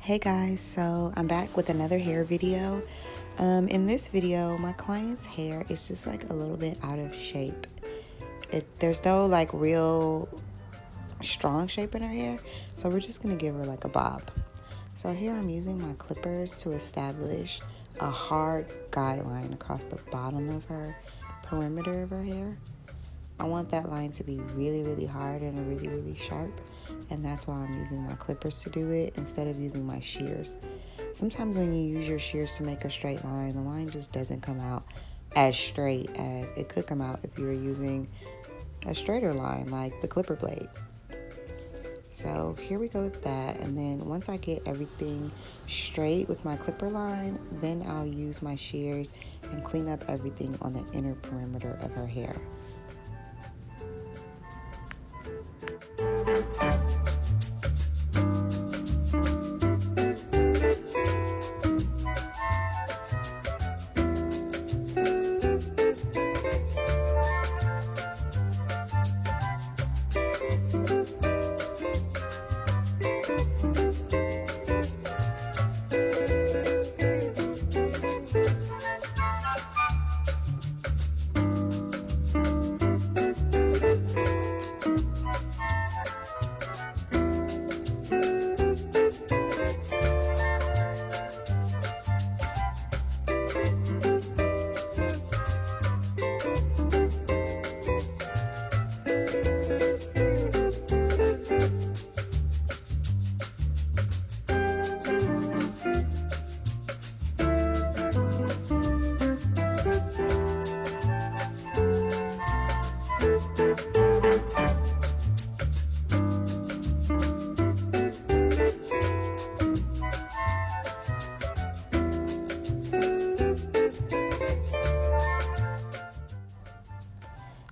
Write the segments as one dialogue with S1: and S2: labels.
S1: Hey guys, so I'm back with another hair video. In this video, my client's hair is just like a little bit out of shape. There's no like real strong shape in her hair, so we're just gonna give her like a bob. So here I'm using my clippers to establish a hard guideline across the bottom of her perimeter of her hair. I want that line to be really, really hard and really, really sharp, and that's why I'm using my clippers to do it instead of using my shears. Sometimes when you use your shears to make a straight line, the line just doesn't come out as straight as it could come out if you were using a straighter line like the clipper blade. So here we go with that, and then once I get everything straight with my clipper line, then I'll use my shears and clean up everything on the inner perimeter of her hair.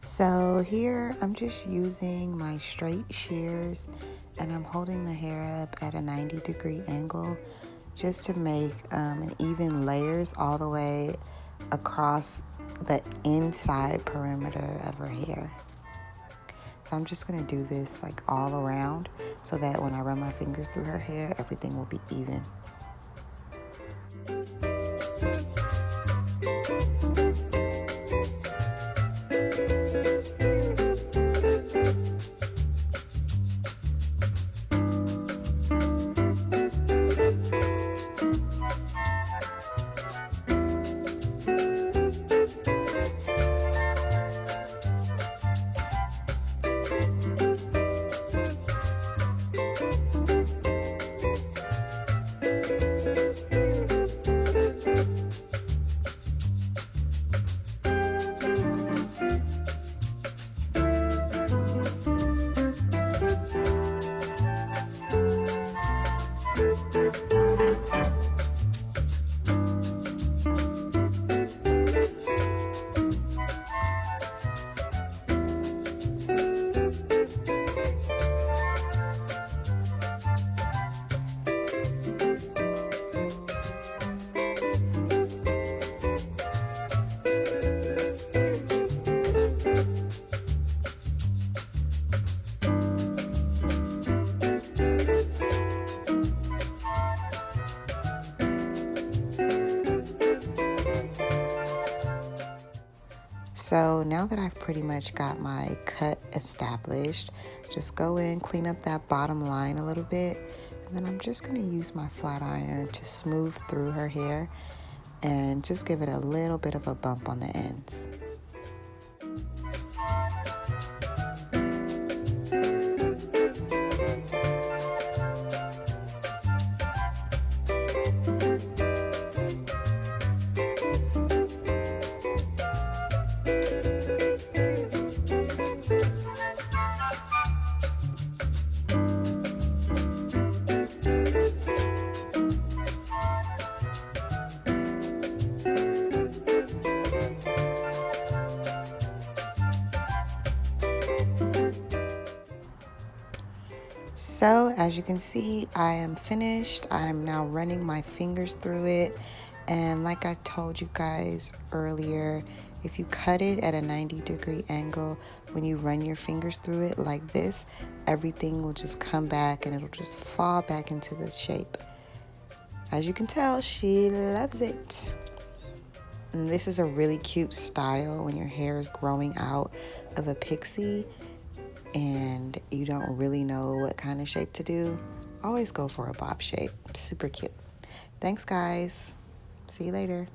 S1: So here I'm just using my straight shears and I'm holding the hair up at a 90-degree angle just to make an even layers all the way across the inside perimeter of her hair. So I'm just gonna do this like all around so that when I run my fingers through her hair, everything will be even. So now that I've pretty much got my cut established, just go in, clean up that bottom line a little bit, and then I'm just gonna use my flat iron to smooth through her hair and just give it a little bit of a bump on the ends. So as you can see, I am finished. I'm now running my fingers through it. And like I told you guys earlier, if you cut it at a 90-degree angle, when you run your fingers through it like this, everything will just come back and it'll just fall back into the shape. as you can tell, she loves it. And this is a really cute style when your hair is growing out of a pixie and you don't really know what kind of shape to do. Always go for a bob shape. Super cute. Thanks, guys. See you later.